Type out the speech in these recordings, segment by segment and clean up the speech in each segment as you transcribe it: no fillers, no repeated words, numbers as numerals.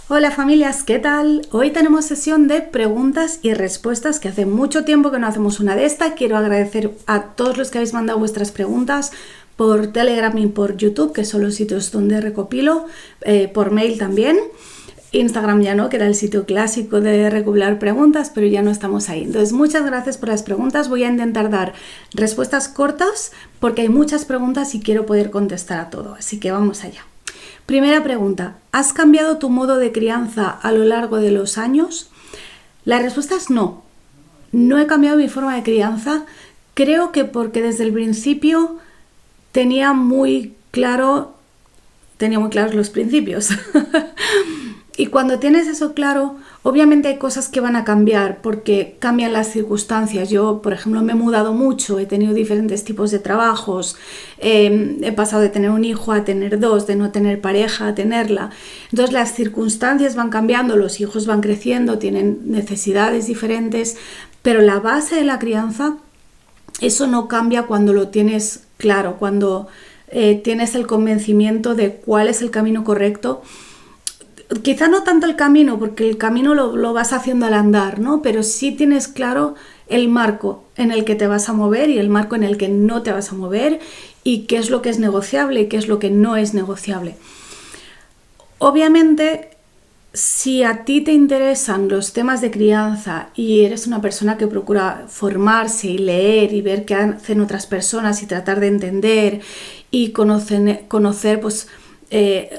Hola familias, ¿qué tal? Hoy tenemos sesión de preguntas y respuestas, que hace mucho tiempo que no hacemos una de esta. Quiero agradecer a todos los que habéis mandado vuestras preguntas por Telegram y por YouTube, que son los sitios donde recopilo, por mail también. Instagram ya no, que era el sitio clásico de recopilar preguntas, pero ya no estamos ahí. Entonces, muchas gracias por las preguntas. Voy a intentar dar respuestas cortas porque hay muchas preguntas y quiero poder contestar a todo. Así que vamos allá. Primera pregunta, ¿has cambiado tu modo de crianza a lo largo de los años? La respuesta es no. No he cambiado mi forma de crianza. Creo que porque desde el principio tenía muy claros los principios. Y cuando tienes eso claro, obviamente hay cosas que van a cambiar porque cambian las circunstancias. Yo, por ejemplo, me he mudado mucho, he tenido diferentes tipos de trabajos, he pasado de tener un hijo a tener dos, de no tener pareja a tenerla. Entonces las circunstancias van cambiando, los hijos van creciendo, tienen necesidades diferentes, pero la base de la crianza, eso no cambia cuando lo tienes claro, cuando tienes el convencimiento de cuál es el camino correcto. Quizá no tanto el camino, porque el camino lo vas haciendo al andar, ¿no? Pero sí tienes claro el marco en el que te vas a mover y el marco en el que no te vas a mover y qué es lo que es negociable y qué es lo que no es negociable. Obviamente, si a ti te interesan los temas de crianza y eres una persona que procura formarse y leer y ver qué hacen otras personas y tratar de entender y conocer pues,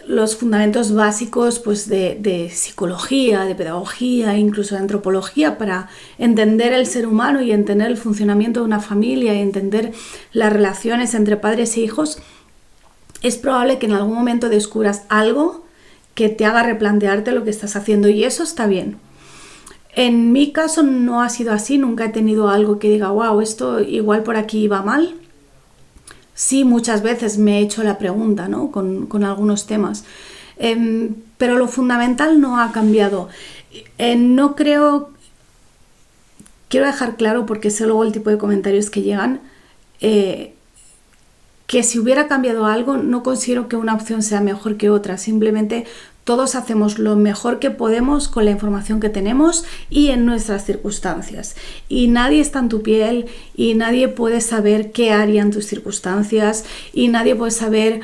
los fundamentos básicos pues, de psicología, de pedagogía, incluso de antropología, para entender el ser humano y entender el funcionamiento de una familia y entender las relaciones entre padres e hijos, es probable que en algún momento descubras algo que te haga replantearte lo que estás haciendo, y eso está bien. En mi caso no ha sido así, nunca he tenido algo que diga, wow, esto igual por aquí va mal. Sí, muchas veces me he hecho la pregunta, ¿no? con algunos temas, pero lo fundamental no ha cambiado. No creo, quiero dejar claro, porque sé luego el tipo de comentarios que llegan, que si hubiera cambiado algo, no considero que una opción sea mejor que otra. Simplemente todos hacemos lo mejor que podemos con la información que tenemos y en nuestras circunstancias. Y nadie está en tu piel y nadie puede saber qué haría en tus circunstancias y nadie puede saber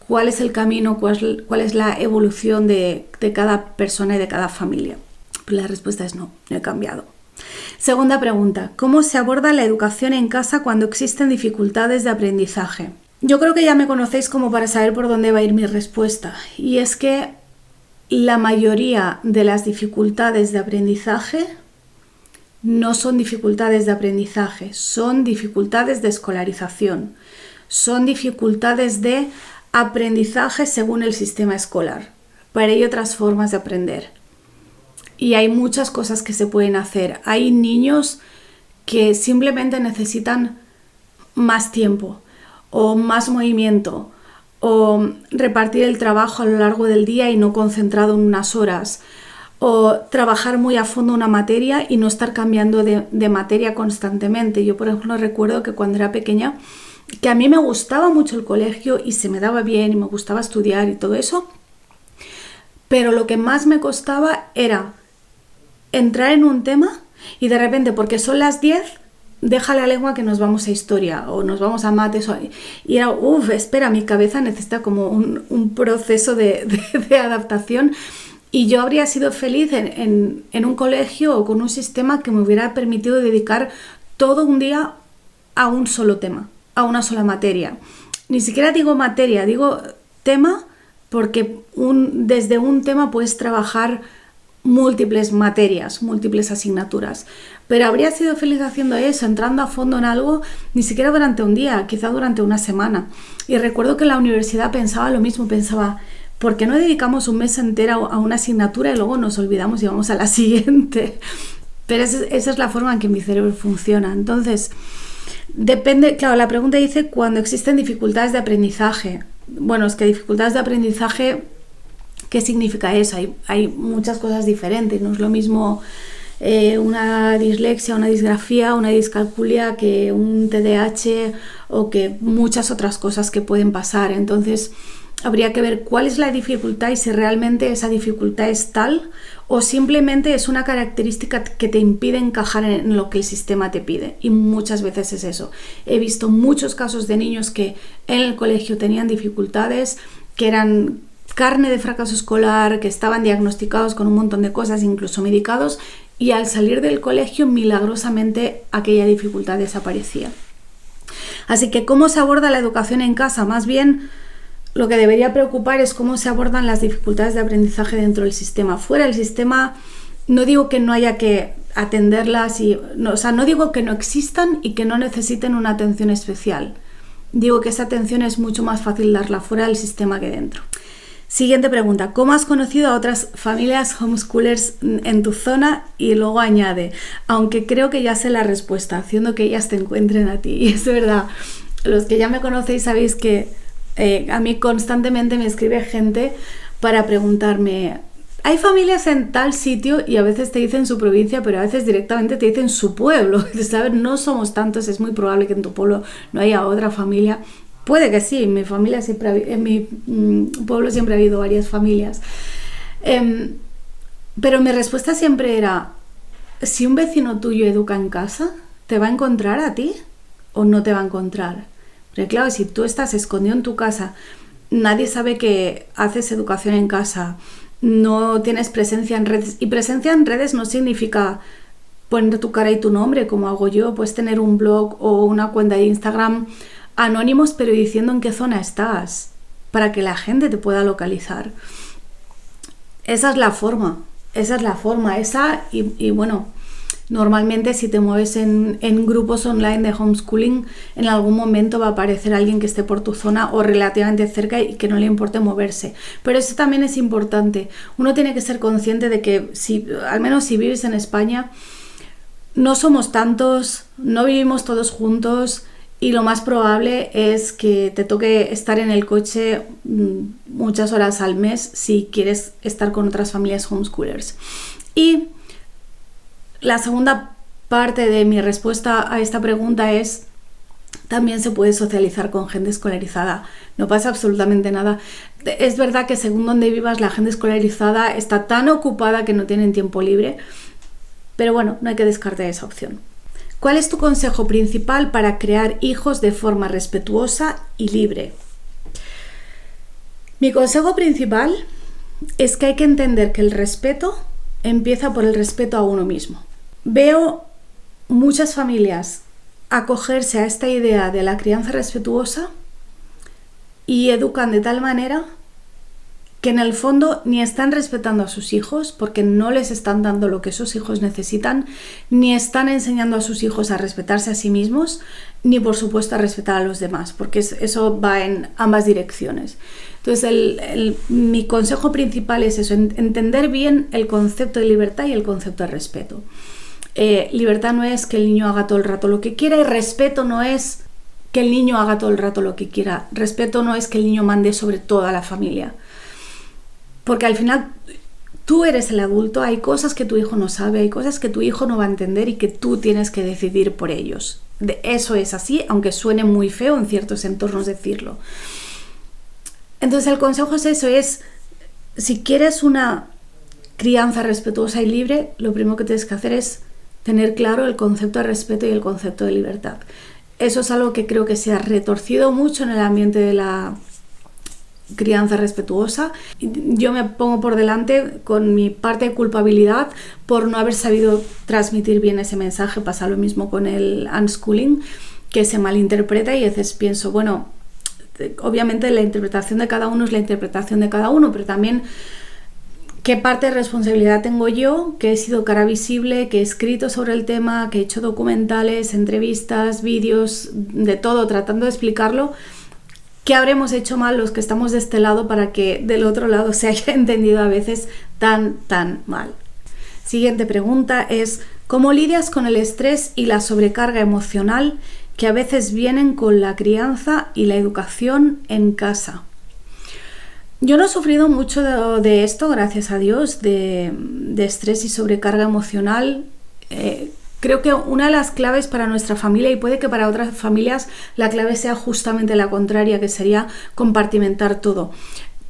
cuál es el camino, cuál es la evolución de cada persona y de cada familia. Pero la respuesta es no he cambiado. Segunda pregunta, ¿cómo se aborda la educación en casa cuando existen dificultades de aprendizaje? Yo creo que ya me conocéis como para saber por dónde va a ir mi respuesta, y es que la mayoría de las dificultades de aprendizaje no son dificultades de aprendizaje, son dificultades de escolarización, son dificultades de aprendizaje según el sistema escolar. Pero hay otras formas de aprender y hay muchas cosas que se pueden hacer. Hay niños que simplemente necesitan más tiempo o más movimiento, o repartir el trabajo a lo largo del día y no concentrado en unas horas, o trabajar muy a fondo una materia y no estar cambiando de materia constantemente. Yo, por ejemplo, recuerdo que cuando era pequeña, que a mí me gustaba mucho el colegio y se me daba bien y me gustaba estudiar y todo eso, pero lo que más me costaba era entrar en un tema y de repente, porque son las 10, deja la lengua que nos vamos a historia o nos vamos a mates. Y era, espera, mi cabeza necesita como un proceso de adaptación. Y yo habría sido feliz en un colegio o con un sistema que me hubiera permitido dedicar todo un día a un solo tema, a una sola materia. Ni siquiera digo materia, digo tema, porque desde un tema puedes trabajar múltiples materias, múltiples asignaturas. Pero habría sido feliz haciendo eso, entrando a fondo en algo, ni siquiera durante un día, quizá durante una semana. Y recuerdo que en la universidad pensaba lo mismo, pensaba, ¿por qué no dedicamos un mes entero a una asignatura y luego nos olvidamos y vamos a la siguiente? Pero esa es la forma en que mi cerebro funciona. Entonces, depende, claro, la pregunta dice cuando existen dificultades de aprendizaje. Bueno, es que dificultades de aprendizaje, ¿qué significa eso? Hay muchas cosas diferentes, no es lo mismo una dislexia, una disgrafía, una discalculia que un TDAH o que muchas otras cosas que pueden pasar. Entonces habría que ver cuál es la dificultad y si realmente esa dificultad es tal o simplemente es una característica que te impide encajar en lo que el sistema te pide. Y muchas veces es eso. He visto muchos casos de niños que en el colegio tenían dificultades, que eran carne de fracaso escolar, que estaban diagnosticados con un montón de cosas, incluso medicados, y al salir del colegio milagrosamente aquella dificultad desaparecía. Así que, ¿cómo se aborda la educación en casa? Más bien, lo que debería preocupar es cómo se abordan las dificultades de aprendizaje dentro del sistema. Fuera del sistema, no digo que no haya que atenderlas, no digo que no existan y que no necesiten una atención especial. Digo que esa atención es mucho más fácil darla fuera del sistema que dentro. Siguiente pregunta, ¿cómo has conocido a otras familias homeschoolers en tu zona? Y luego añade, aunque creo que ya sé la respuesta, haciendo que ellas te encuentren a ti. Y es verdad, los que ya me conocéis sabéis que a mí constantemente me escribe gente para preguntarme, hay familias en tal sitio, y a veces te dicen su provincia, pero a veces directamente te dicen su pueblo. ¿Sabes? No somos tantos, es muy probable que en tu pueblo no haya otra familia. Puede que sí, en mi familia en mi pueblo siempre ha habido varias familias. Pero mi respuesta siempre era, si un vecino tuyo educa en casa, ¿te va a encontrar a ti o no te va a encontrar? Porque claro, si tú estás escondido en tu casa, nadie sabe que haces educación en casa, no tienes presencia en redes, y presencia en redes no significa poner tu cara y tu nombre como hago yo, puedes tener un blog o una cuenta de Instagram anónimos, pero diciendo en qué zona estás, para que la gente te pueda localizar. Esa es la forma, y bueno, normalmente si te mueves en grupos online de homeschooling, en algún momento va a aparecer alguien que esté por tu zona o relativamente cerca y que no le importe moverse. Pero eso también es importante. Uno tiene que ser consciente de que, al menos si vives en España, no somos tantos, no vivimos todos juntos, y lo más probable es que te toque estar en el coche muchas horas al mes si quieres estar con otras familias homeschoolers. Y la segunda parte de mi respuesta a esta pregunta es, también se puede socializar con gente escolarizada. No pasa absolutamente nada. Es verdad que según donde vivas, la gente escolarizada está tan ocupada que no tienen tiempo libre, pero bueno, no hay que descartar esa opción. ¿Cuál es tu consejo principal para crear hijos de forma respetuosa y libre? Mi consejo principal es que hay que entender que el respeto empieza por el respeto a uno mismo. Veo muchas familias acogerse a esta idea de la crianza respetuosa y educan de tal manera que en el fondo ni están respetando a sus hijos porque no les están dando lo que esos hijos necesitan, ni están enseñando a sus hijos a respetarse a sí mismos, ni por supuesto a respetar a los demás, porque eso va en ambas direcciones. Entonces mi consejo principal es eso, entender bien el concepto de libertad y el concepto de respeto. Libertad no es que el niño haga todo el rato lo que quiera, y respeto no es que el niño haga todo el rato lo que quiera. Respeto no es que el niño mande sobre toda la familia. Porque al final tú eres el adulto, hay cosas que tu hijo no sabe, hay cosas que tu hijo no va a entender y que tú tienes que decidir por ellos. Eso es así, aunque suene muy feo en ciertos entornos decirlo. Entonces el consejo es eso, si quieres una crianza respetuosa y libre, lo primero que tienes que hacer es tener claro el concepto de respeto y el concepto de libertad. Eso es algo que creo que se ha retorcido mucho en el ambiente de la crianza respetuosa. Yo me pongo por delante con mi parte de culpabilidad por no haber sabido transmitir bien ese mensaje. Pasa lo mismo con el unschooling, que se malinterpreta y a veces pienso, bueno, obviamente la interpretación de cada uno es la interpretación de cada uno, pero también qué parte de responsabilidad tengo yo, que he sido cara visible, que he escrito sobre el tema, que he hecho documentales, entrevistas, vídeos, de todo, tratando de explicarlo. ¿Qué habremos hecho mal los que estamos de este lado para que del otro lado se haya entendido a veces tan mal? Siguiente pregunta es, ¿cómo lidias con el estrés y la sobrecarga emocional que a veces vienen con la crianza y la educación en casa? Yo no he sufrido mucho de esto, gracias a Dios, de estrés y sobrecarga emocional. creo que una de las claves para nuestra familia, y puede que para otras familias la clave sea justamente la contraria, que sería compartimentar todo.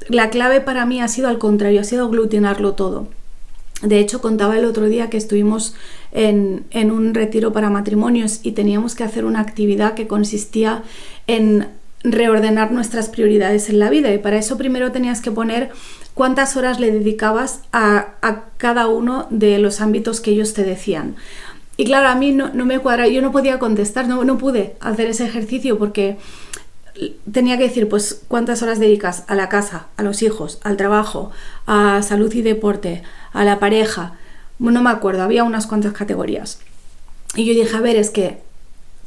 La clave para mí ha sido al contrario, ha sido aglutinarlo todo. De hecho, contaba el otro día que estuvimos en un retiro para matrimonios y teníamos que hacer una actividad que consistía en reordenar nuestras prioridades en la vida, y para eso primero tenías que poner cuántas horas le dedicabas a cada uno de los ámbitos que ellos te decían. Y claro, a mí no me cuadra, yo no podía contestar, no pude hacer ese ejercicio porque tenía que decir, pues, cuántas horas dedicas a la casa, a los hijos, al trabajo, a salud y deporte, a la pareja. No me acuerdo, había unas cuantas categorías. Y yo dije, a ver, es que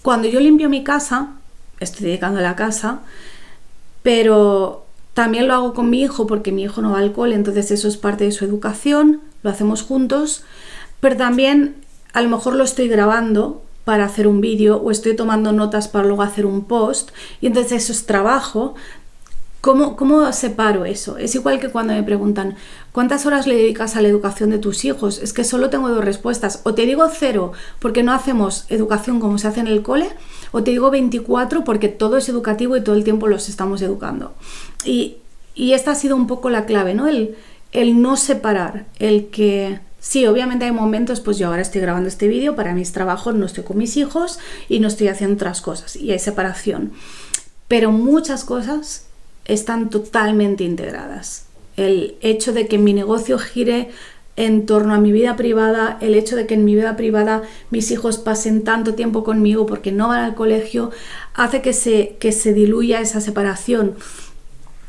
cuando yo limpio mi casa, estoy dedicando a la casa, pero también lo hago con mi hijo porque mi hijo no va al cole, entonces eso es parte de su educación, lo hacemos juntos, pero también a lo mejor lo estoy grabando para hacer un vídeo o estoy tomando notas para luego hacer un post, y entonces eso es trabajo. ¿Cómo separo eso? Es igual que cuando me preguntan ¿cuántas horas le dedicas a la educación de tus hijos? Es que solo tengo dos respuestas. O te digo 0 porque no hacemos educación como se hace en el cole, o te digo 24 porque todo es educativo y todo el tiempo los estamos educando. Y esta ha sido un poco la clave, ¿no? El no separar, el que sí, obviamente hay momentos, pues yo ahora estoy grabando este vídeo para mis trabajos, no estoy con mis hijos y no estoy haciendo otras cosas y hay separación. Pero muchas cosas están totalmente integradas. El hecho de que mi negocio gire en torno a mi vida privada, el hecho de que en mi vida privada mis hijos pasen tanto tiempo conmigo porque no van al colegio, hace que se diluya esa separación.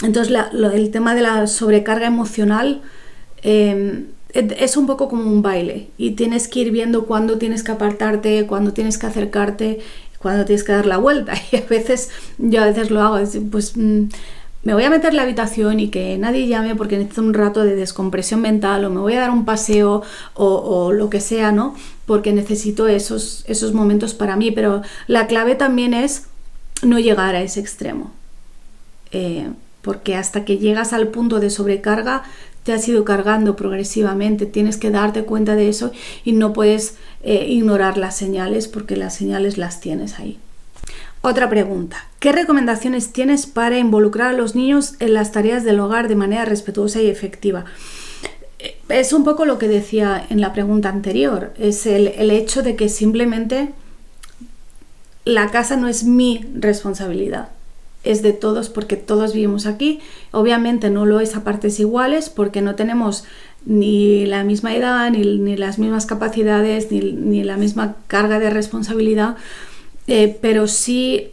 Entonces el tema de la sobrecarga emocional es un poco como un baile y tienes que ir viendo cuándo tienes que apartarte, cuándo tienes que acercarte, cuándo tienes que dar la vuelta. Y yo a veces lo hago, pues me voy a meter en la habitación y que nadie llame porque necesito un rato de descompresión mental, o me voy a dar un paseo o lo que sea, ¿no? Porque necesito esos momentos para mí. Pero la clave también es no llegar a ese extremo, porque hasta que llegas al punto de sobrecarga te has ido cargando progresivamente, tienes que darte cuenta de eso y no puedes ignorar las señales porque las señales las tienes ahí. Otra pregunta, ¿qué recomendaciones tienes para involucrar a los niños en las tareas del hogar de manera respetuosa y efectiva? Es un poco lo que decía en la pregunta anterior, es el hecho de que simplemente la casa no es mi responsabilidad, es de todos porque todos vivimos aquí. Obviamente no lo es a partes iguales porque no tenemos ni la misma edad, ni las mismas capacidades, ni la misma carga de responsabilidad, pero sí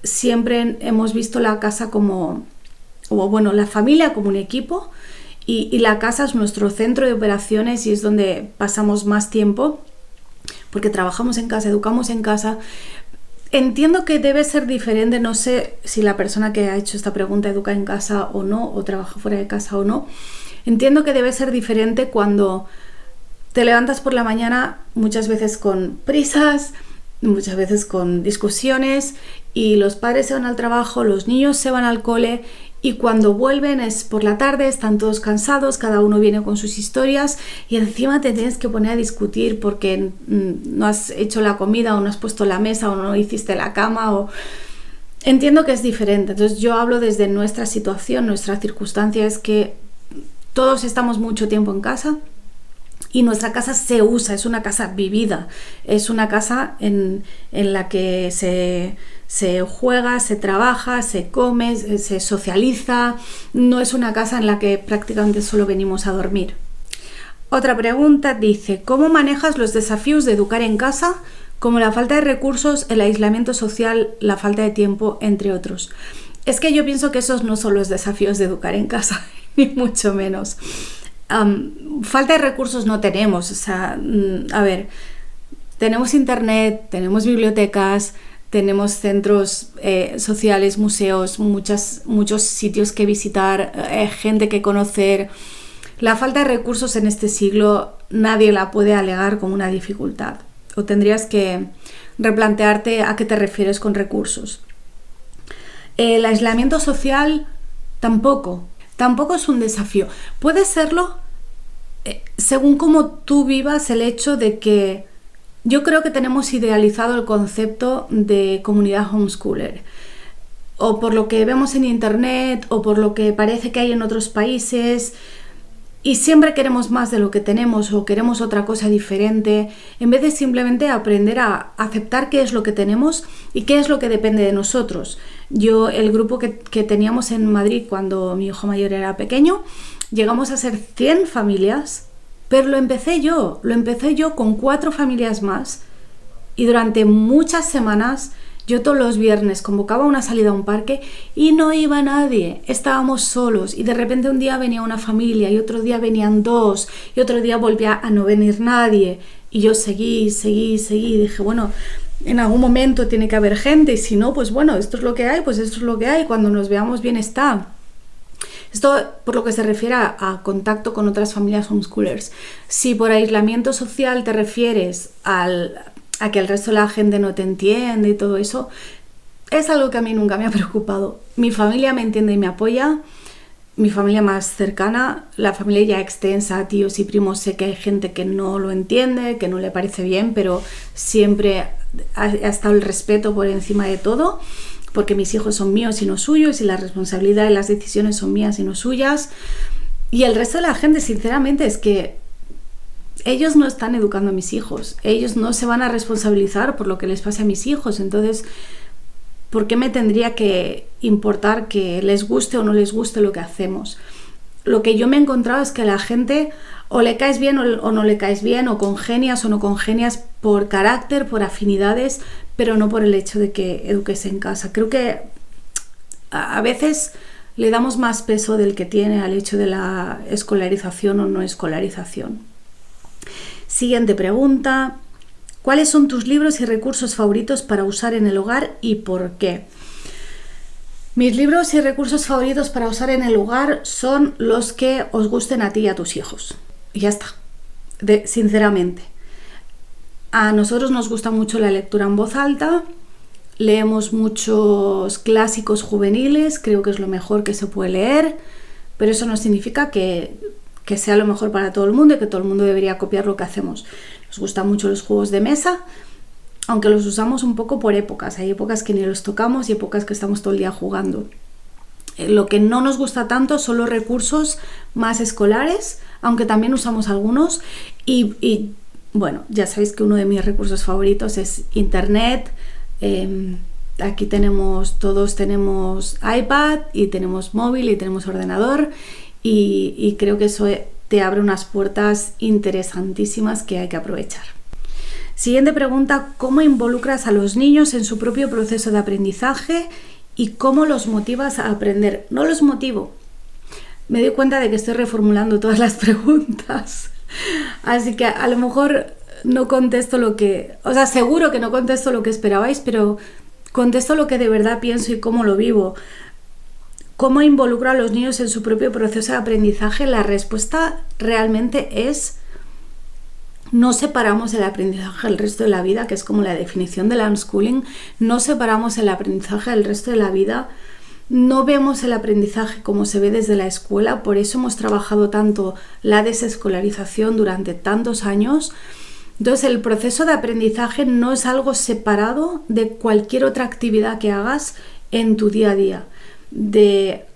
siempre hemos visto la casa la familia como un equipo, y la casa es nuestro centro de operaciones y es donde pasamos más tiempo porque trabajamos en casa, educamos en casa. Entiendo que debe ser diferente, no sé si la persona que ha hecho esta pregunta educa en casa o no, o trabaja fuera de casa o no. Entiendo que debe ser diferente cuando te levantas por la mañana, muchas veces con prisas, muchas veces con discusiones, y los padres se van al trabajo, los niños se van al cole, y cuando vuelven es por la tarde, están todos cansados, cada uno viene con sus historias y encima te tienes que poner a discutir porque no has hecho la comida o no has puesto la mesa o no hiciste la cama. Entiendo que es diferente. Entonces yo hablo desde nuestra situación, nuestra circunstancia es que todos estamos mucho tiempo en casa y nuestra casa se usa, es una casa vivida, es una casa en la que se juega, se trabaja, se come, se socializa. No es una casa en la que prácticamente solo venimos a dormir. Otra pregunta dice, ¿cómo manejas los desafíos de educar en casa, como la falta de recursos, el aislamiento social, la falta de tiempo, entre otros? Es que yo pienso que esos no son los desafíos de educar en casa, ni mucho menos. Falta de recursos no tenemos, o sea, a ver, tenemos internet, tenemos bibliotecas, tenemos centros sociales, museos, muchos sitios que visitar, gente que conocer. La falta de recursos en este siglo nadie la puede alegar como una dificultad, o tendrías que replantearte a qué te refieres con recursos. El aislamiento social tampoco es un desafío. Puede serlo según cómo tú vivas el hecho de que Yo creo que tenemos idealizado el concepto de comunidad homeschooler, o por lo que vemos en internet, o por lo que parece que hay en otros países, y siempre queremos más de lo que tenemos o queremos otra cosa diferente, en vez de simplemente aprender a aceptar qué es lo que tenemos y qué es lo que depende de nosotros. El grupo que teníamos en Madrid cuando mi hijo mayor era pequeño, llegamos a ser 100 familias, pero lo empecé yo con 4 familias más, y durante muchas semanas yo todos los viernes convocaba una salida a un parque y no iba nadie, estábamos solos, y de repente un día venía una familia y otro día venían 2 y otro día volvía a no venir nadie, y yo seguí, dije, bueno, en algún momento tiene que haber gente, y si no, pues bueno, esto es lo que hay, pues esto es lo que hay, cuando nos veamos bien está. Esto por lo que se refiere a contacto con otras familias homeschoolers. Si por aislamiento social te refieres a que el resto de la gente no te entiende y todo eso, es algo que a mí nunca me ha preocupado. Mi familia me entiende y me apoya, mi familia más cercana, la familia ya extensa, tíos y primos, sé que hay gente que no lo entiende, que no le parece bien, pero siempre ha estado el respeto por encima de todo, porque mis hijos son míos y no suyos, y la responsabilidad de las decisiones son mías y no suyas. Y el resto de la gente, sinceramente, es que ellos no están educando a mis hijos, ellos no se van a responsabilizar por lo que les pase a mis hijos, entonces, ¿por qué me tendría que importar que les guste o no les guste lo que hacemos? Lo que yo me he encontrado es que a la gente o le caes bien o no le caes bien, o congenias o no congenias por carácter, por afinidades, pero no por el hecho de que eduques en casa. Creo que a veces le damos más peso del que tiene al hecho de la escolarización o no escolarización. Siguiente pregunta. ¿Cuáles son tus libros y recursos favoritos para usar en el hogar y por qué? Mis libros y recursos favoritos para usar en el hogar son los que os gusten a ti y a tus hijos. Y ya está. Sinceramente. A nosotros nos gusta mucho la lectura en voz alta. Leemos muchos clásicos juveniles. Creo que es lo mejor que se puede leer. Pero eso no significa que sea lo mejor para todo el mundo y que todo el mundo debería copiar lo que hacemos. Nos gustan mucho los juegos de mesa, aunque los usamos un poco por épocas. Hay épocas que ni los tocamos y épocas que estamos todo el día jugando. Lo que no nos gusta tanto son los recursos más escolares, aunque también usamos algunos. Y bueno, ya sabéis que uno de mis recursos favoritos es Internet. Aquí todos tenemos iPad y tenemos móvil y tenemos ordenador. Y creo que eso te abre unas puertas interesantísimas que hay que aprovechar. Siguiente pregunta. ¿Cómo involucras a los niños en su propio proceso de aprendizaje y cómo los motivas a aprender? No los motivo. Me doy cuenta de que estoy reformulando todas las preguntas. Así que a lo mejor no contesto seguro que no contesto lo que esperabais, pero contesto lo que de verdad pienso y cómo lo vivo. ¿Cómo involucro a los niños en su propio proceso de aprendizaje? La respuesta realmente es: no separamos el aprendizaje del resto de la vida, que es como la definición del unschooling. No separamos el aprendizaje del resto de la vida. No vemos el aprendizaje como se ve desde la escuela. Por eso hemos trabajado tanto la desescolarización durante tantos años. Entonces, el proceso de aprendizaje no es algo separado de cualquier otra actividad que hagas en tu día a día, de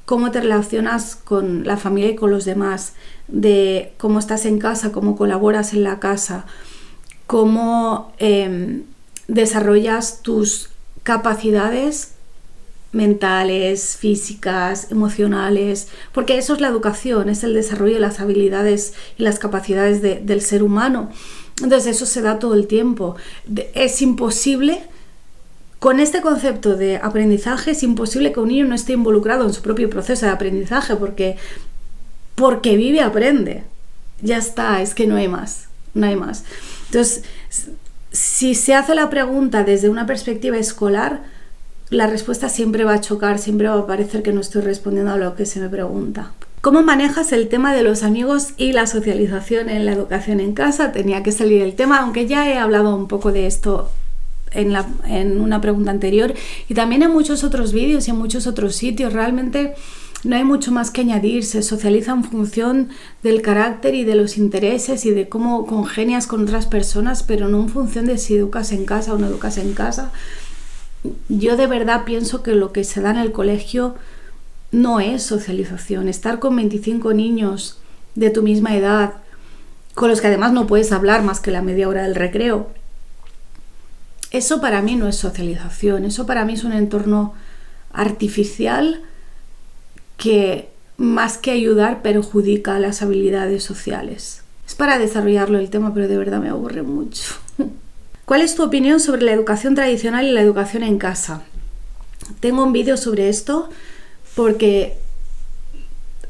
cómo te relacionas con la familia y con los demás, de cómo estás en casa, cómo colaboras en la casa, cómo desarrollas tus capacidades mentales, físicas, emocionales, porque eso es la educación, es el desarrollo de las habilidades y las capacidades del ser humano. Entonces eso se da todo el tiempo. Es imposible. Con este concepto de aprendizaje es imposible que un niño no esté involucrado en su propio proceso de aprendizaje, porque vive, aprende. Ya está, es que no hay más. Entonces, si se hace la pregunta desde una perspectiva escolar, la respuesta siempre va a chocar, siempre va a parecer que no estoy respondiendo a lo que se me pregunta. ¿Cómo manejas el tema de los amigos y la socialización en la educación en casa? Tenía que salir el tema, aunque ya he hablado un poco de esto en una pregunta anterior y también en muchos otros vídeos y en muchos otros sitios. Realmente no hay mucho más que añadir, se socializa en función del carácter y de los intereses y de cómo congenias con otras personas, pero no en función de si educas en casa o no educas en casa. Yo de verdad pienso que lo que se da en el colegio no es socialización. Estar con 25 niños de tu misma edad, con los que además no puedes hablar más que la media hora del recreo, eso para mí no es socialización. Eso para mí es un entorno artificial que más que ayudar perjudica las habilidades sociales. Es para desarrollarlo el tema, pero de verdad me aburre mucho. ¿Cuál es tu opinión sobre la educación tradicional y la educación en casa? Tengo un vídeo sobre esto porque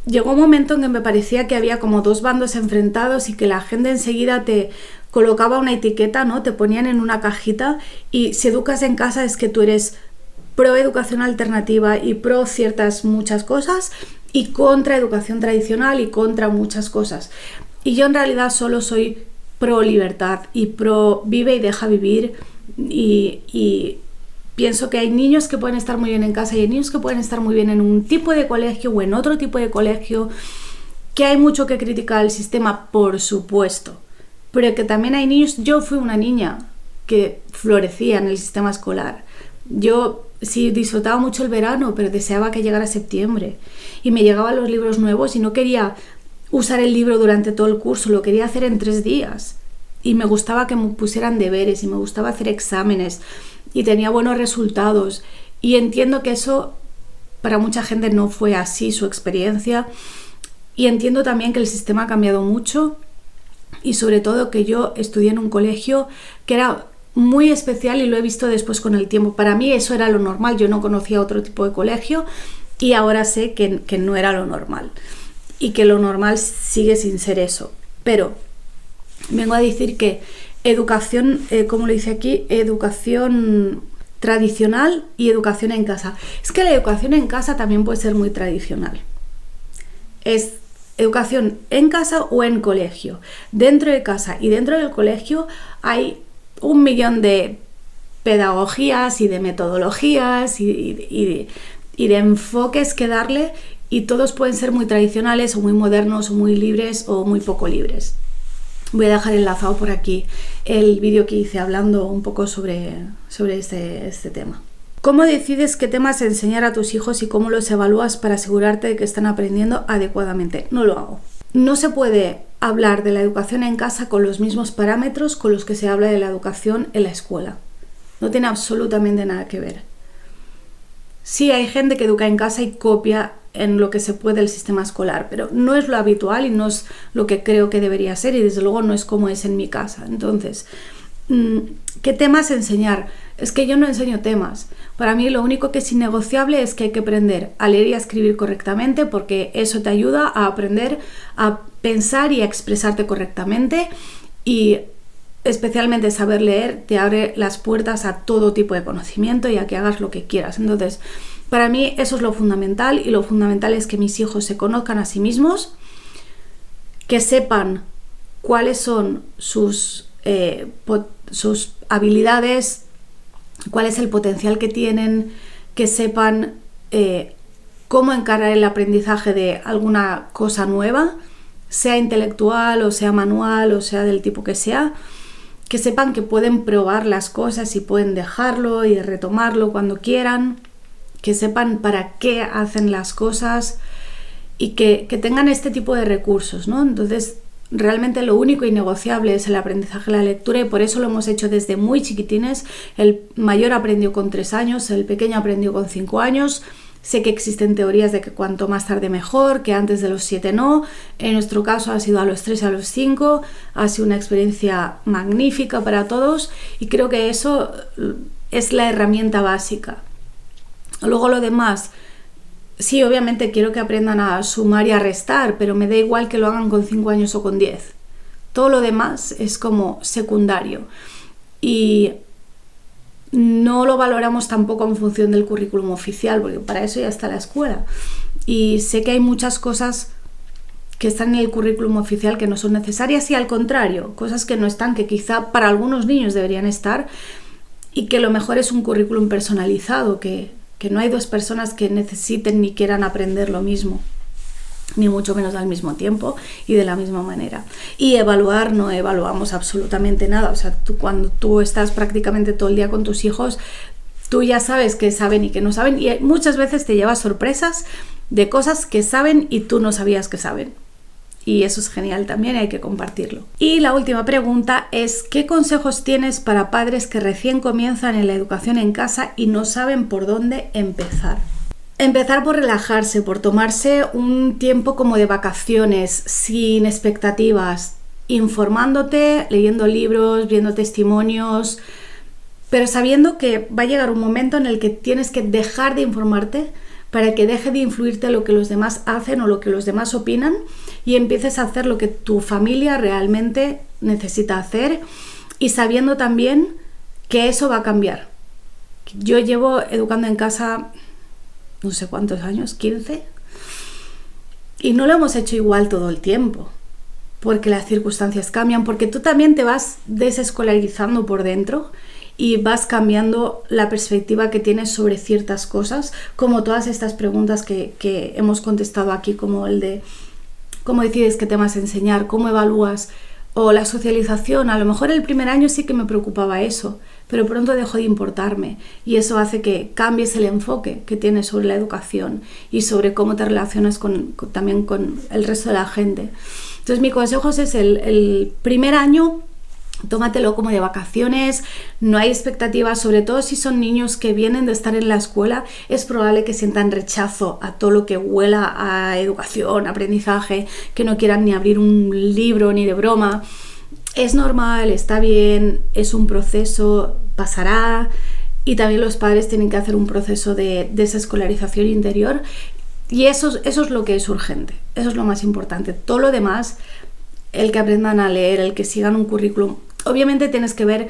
llegó un momento en que me parecía que había como dos bandos enfrentados y que la gente enseguida te colocaba una etiqueta, ¿no? Te ponían en una cajita y si educas en casa es que tú eres pro educación alternativa y pro ciertas muchas cosas y contra educación tradicional y contra muchas cosas. Y yo en realidad solo soy pro libertad y pro vive y deja vivir y pienso que hay niños que pueden estar muy bien en casa y hay niños que pueden estar muy bien en un tipo de colegio o en otro tipo de colegio, que hay mucho que criticar al sistema, por supuesto, pero que también hay niños. Yo fui una niña que florecía en el sistema escolar. Yo sí disfrutaba mucho el verano, pero deseaba que llegara septiembre y me llegaban los libros nuevos y no quería usar el libro durante todo el curso, lo quería hacer en 3 días y me gustaba que me pusieran deberes y me gustaba hacer exámenes y tenía buenos resultados, y entiendo que eso para mucha gente no fue así su experiencia, y entiendo también que el sistema ha cambiado mucho y sobre todo que yo estudié en un colegio que era muy especial y lo he visto después con el tiempo. Para mí eso era lo normal, yo no conocía otro tipo de colegio y ahora sé que no era lo normal y que lo normal sigue sin ser eso. Pero vengo a decir que educación, como lo dice aquí, educación tradicional y educación en casa. Es que la educación en casa también puede ser muy tradicional. Es educación en casa o en colegio. Dentro de casa y dentro del colegio hay 1.000.000 de pedagogías y de metodologías y de enfoques que darle, y todos pueden ser muy tradicionales o muy modernos o muy libres o muy poco libres. Voy a dejar enlazado por aquí el vídeo que hice hablando un poco sobre este tema. ¿Cómo decides qué temas enseñar a tus hijos y cómo los evalúas para asegurarte de que están aprendiendo adecuadamente? No lo hago. No se puede hablar de la educación en casa con los mismos parámetros con los que se habla de la educación en la escuela. No tiene absolutamente nada que ver. Sí, hay gente que educa en casa y copia en lo que se puede el sistema escolar, pero no es lo habitual y no es lo que creo que debería ser, y desde luego no es como es en mi casa. Entonces, ¿qué temas enseñar? Es que yo no enseño temas. Para mí lo único que es innegociable es que hay que aprender a leer y a escribir correctamente, porque eso te ayuda a aprender a pensar y a expresarte correctamente, y especialmente saber leer te abre las puertas a todo tipo de conocimiento y a que hagas lo que quieras. Entonces, para mí eso es lo fundamental, y lo fundamental es que mis hijos se conozcan a sí mismos, que sepan cuáles son sus habilidades, cuál es el potencial que tienen, que sepan cómo encarar el aprendizaje de alguna cosa nueva, sea intelectual o sea manual o sea del tipo que sea, que sepan que pueden probar las cosas y pueden dejarlo y retomarlo cuando quieran, que sepan para qué hacen las cosas y que tengan este tipo de recursos, ¿no? Entonces, realmente lo único innegociable es el aprendizaje de la lectura, y por eso lo hemos hecho desde muy chiquitines. El mayor aprendió con 3 años, el pequeño aprendió con 5 años. Sé que existen teorías de que cuanto más tarde mejor, que antes de los 7 no. En nuestro caso ha sido a los 3 y a los 5. Ha sido una experiencia magnífica para todos y creo que eso es la herramienta básica. Luego lo demás, sí, obviamente quiero que aprendan a sumar y a restar, pero me da igual que lo hagan con 5 años o con 10. Todo lo demás es como secundario y no lo valoramos tampoco en función del currículum oficial, porque para eso ya está la escuela. Y sé que hay muchas cosas que están en el currículum oficial que no son necesarias, y al contrario, cosas que no están, que quizá para algunos niños deberían estar, y que lo mejor es un currículum personalizado, que que no hay dos personas que necesiten ni quieran aprender lo mismo, ni mucho menos al mismo tiempo y de la misma manera. Y evaluar, no evaluamos absolutamente nada. O sea, cuando tú estás prácticamente todo el día con tus hijos, tú ya sabes qué saben y qué no saben, y muchas veces te llevas sorpresas de cosas que saben y tú no sabías que saben. Y eso es genial también, hay que compartirlo. Y la última pregunta es: ¿qué consejos tienes para padres que recién comienzan en la educación en casa y no saben por dónde empezar? Empezar por relajarse, por tomarse un tiempo como de vacaciones, sin expectativas, informándote, leyendo libros, viendo testimonios, pero sabiendo que va a llegar un momento en el que tienes que dejar de informarte para que deje de influirte lo que los demás hacen o lo que los demás opinan y empieces a hacer lo que tu familia realmente necesita hacer, y sabiendo también que eso va a cambiar. Yo llevo educando en casa no sé cuántos años, 15, y no lo hemos hecho igual todo el tiempo, porque las circunstancias cambian, porque tú también te vas desescolarizando por dentro y vas cambiando la perspectiva que tienes sobre ciertas cosas, como todas estas preguntas que hemos contestado aquí, como el de cómo decides qué temas enseñar, cómo evalúas, o la socialización. A lo mejor el primer año sí que me preocupaba eso, pero pronto dejó de importarme, y eso hace que cambies el enfoque que tienes sobre la educación y sobre cómo te relacionas también con el resto de la gente. Entonces mi consejo es el primer año, tómatelo como de vacaciones, no hay expectativas, sobre todo si son niños que vienen de estar en la escuela. Es probable que sientan rechazo a todo lo que huela a educación, aprendizaje, que no quieran ni abrir un libro ni de broma. Es normal, está bien, es un proceso, pasará, y también los padres tienen que hacer un proceso de desescolarización interior, y eso es lo que es urgente, eso es lo más importante. Todo lo demás, el que aprendan a leer, el que sigan un currículum. Obviamente tienes que ver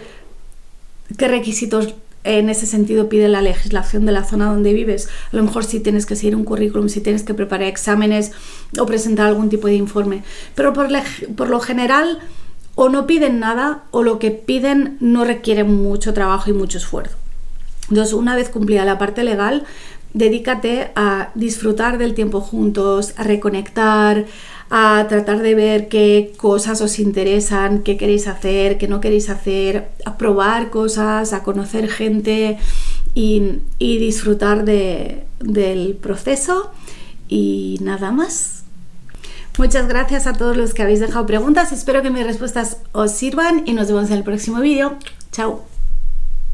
qué requisitos en ese sentido pide la legislación de la zona donde vives. A lo mejor si tienes que seguir un currículum, si tienes que preparar exámenes o presentar algún tipo de informe. Pero por lo general, o no piden nada, o lo que piden no requiere mucho trabajo y mucho esfuerzo. Entonces, una vez cumplida la parte legal, dedícate a disfrutar del tiempo juntos, a reconectar, a tratar de ver qué cosas os interesan, qué queréis hacer, qué no queréis hacer, a probar cosas, a conocer gente y disfrutar del proceso, y nada más. Muchas gracias a todos los que habéis dejado preguntas, espero que mis respuestas os sirvan y nos vemos en el próximo vídeo. Chao.